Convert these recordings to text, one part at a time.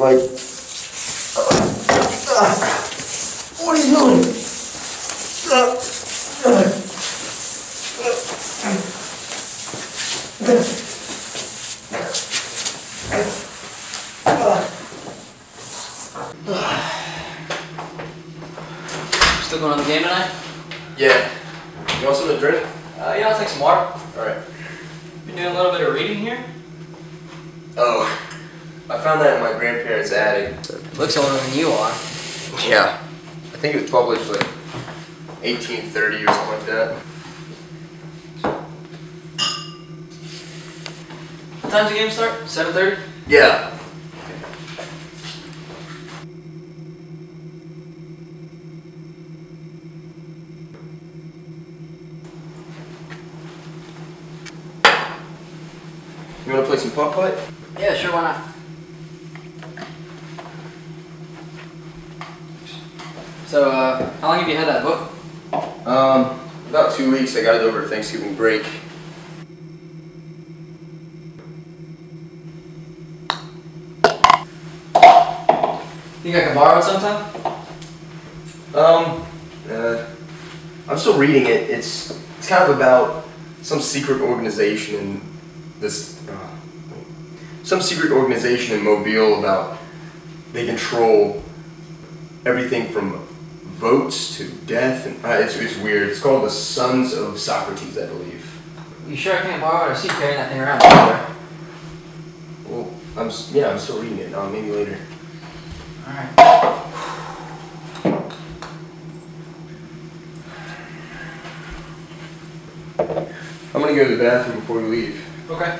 Like, what are you doing? Still going on the game tonight? Yeah. You want something to drink? Yeah, I'll take some water. Alright. Been doing a little bit of reading here? Oh, I found that in my grandparents' attic. It looks older than you are. Yeah. I think it was published like 1830 or something like that. What time's the game start? 7:30? Yeah. You want to play some putt putt? Yeah, sure, why not? So, how long have you had that book? About 2 weeks. I got it over Thanksgiving break. Think I can borrow it sometime? I'm still reading it. It's kind of about some secret organization in Mobile about they control everything from votes to death, and it's weird. It's called the Sons of Socrates, I believe. You sure I can't borrow it? I see you carrying that thing around everywhere. Well, I'm still reading it. Maybe later. Alright. I'm gonna go to the bathroom before we leave. Okay.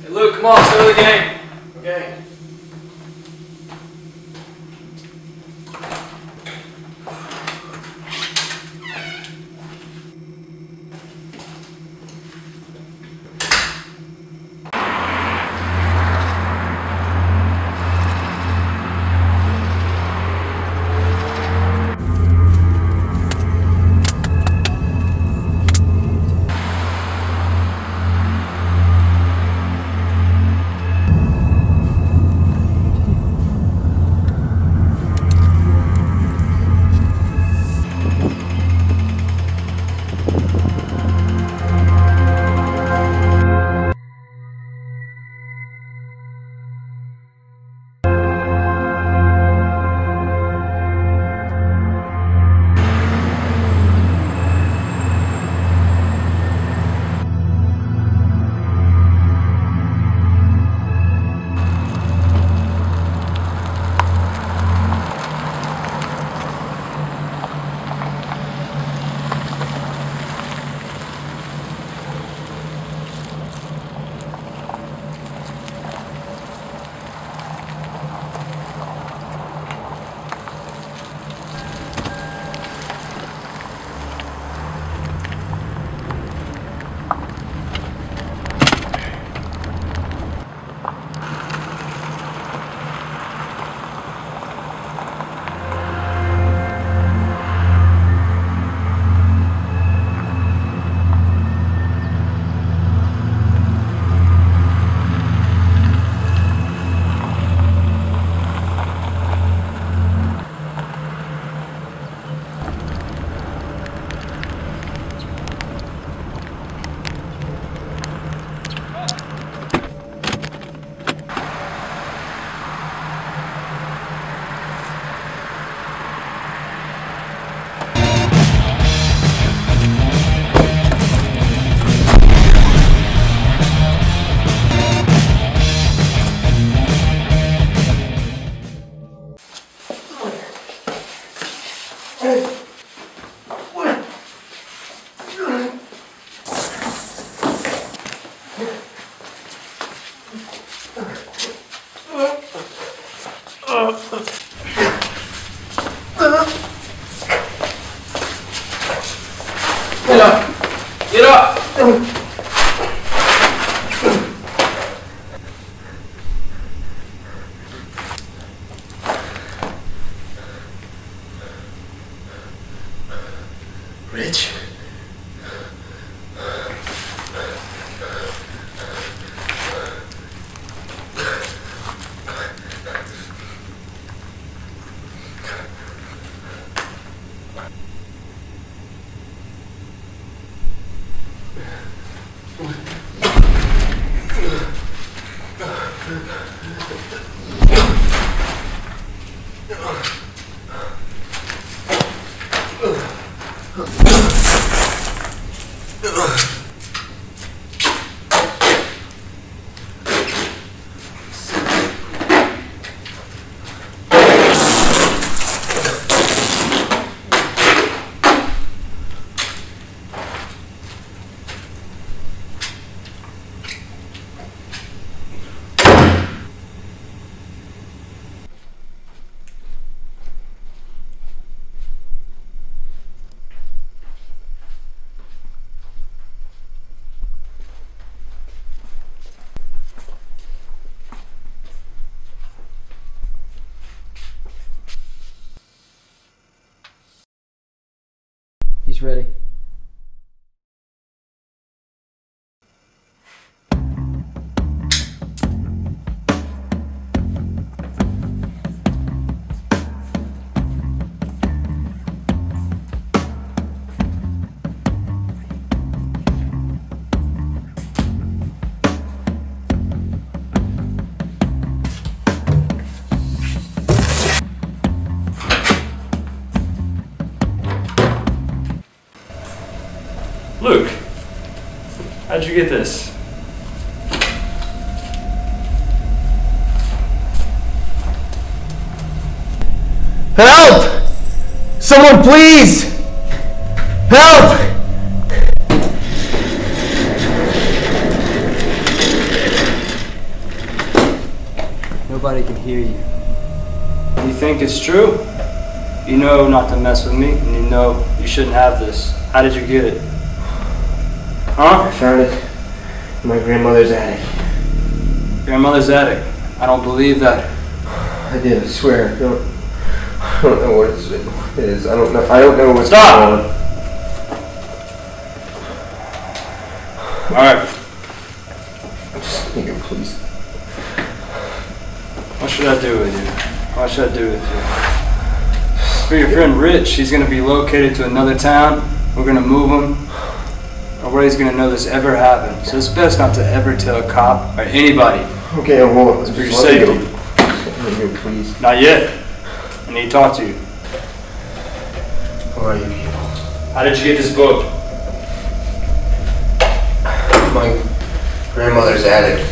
Hey Luke, come on, let's go to the game. Okay. Rich? He's ready. Luke, how'd you get this? Help! Someone please! Help! Nobody can hear you. You think it's true? You know not to mess with me, and you know you shouldn't have this. How did you get it? Huh? I found it in my grandmother's attic. Grandmother's attic. I don't believe that. I did, I swear. I don't know what it is. I don't know what's Stop! going on. Alright. Just think of please. What should I do with you? What should I do with you? For your friend Rich, he's going to be located to another town. We're going to move him. Nobody's going to know this ever happened. So it's best not to ever tell a cop or anybody. Okay, I won't. It's for your safety. Go, please. Not yet. I need to talk to you. Who are you people? How did you get this book? My grandmother's attic.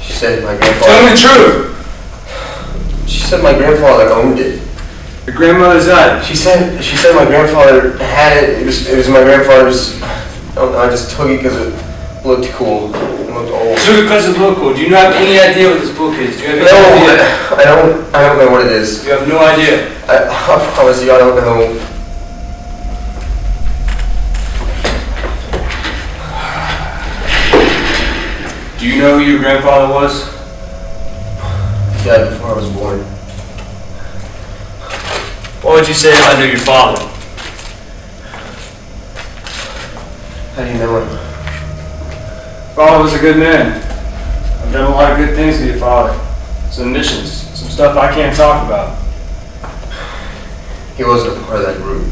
She said my grandfather... Tell me the truth! She said my grandfather owned it. Your grandmother's attic. She said my grandfather had it. It was my grandfather's. I don't know, I just took it because it looked cool. It looked old. Took it because it looked cool. Do you not have any idea what this book is? Do you have any No, idea? I don't know what it is. You have no idea. I promise you, I don't know. Do you know who your grandfather was? He died before I was born. What would you say if I knew your father? How do you know him? Father was a good man. I've done a lot of good things with your father. Some missions, some stuff I can't talk about. He wasn't a part of that group.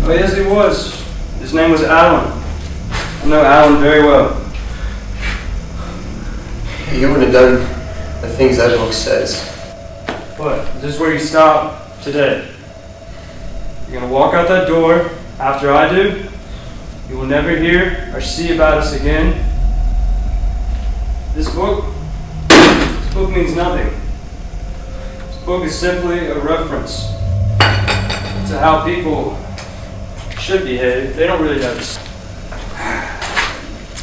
Oh yes, he was. His name was Alan. I know Alan very well. He wouldn't have done the things that book says. But this is where you stop today. You're going to walk out that door after I do. You will never hear or see about us again. This book means nothing. This book is simply a reference to how people should behave. They don't really know this.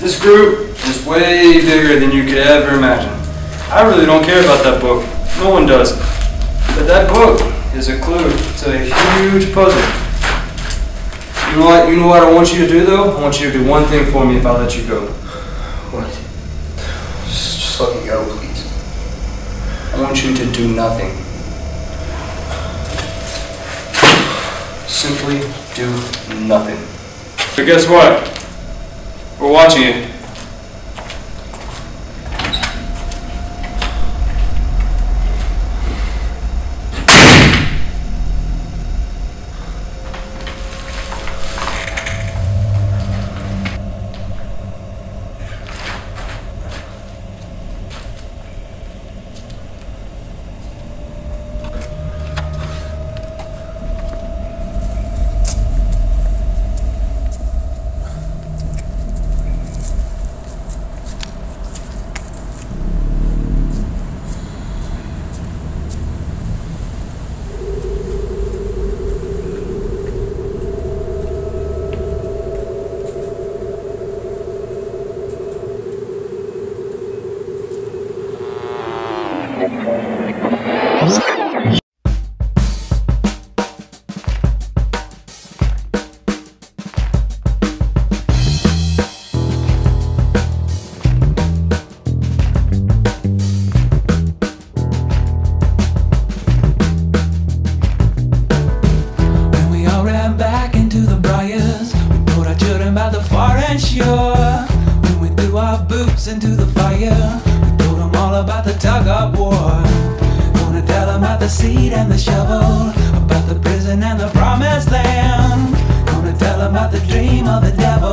This group is way bigger than you could ever imagine. I really don't care about that book. No one does. But that book is a clue to a huge puzzle. You know what I want you to do though? I want you to do one thing for me if I let you go. What? Just let me go, please. I want you to do nothing. Simply do nothing. But guess what? We're watching you. Sure. When we threw our boots into the fire, we told them all about the tug-of war. Gonna tell them about the seed and the shovel, about the prison and the promised land. Gonna tell them about the dream of the devil.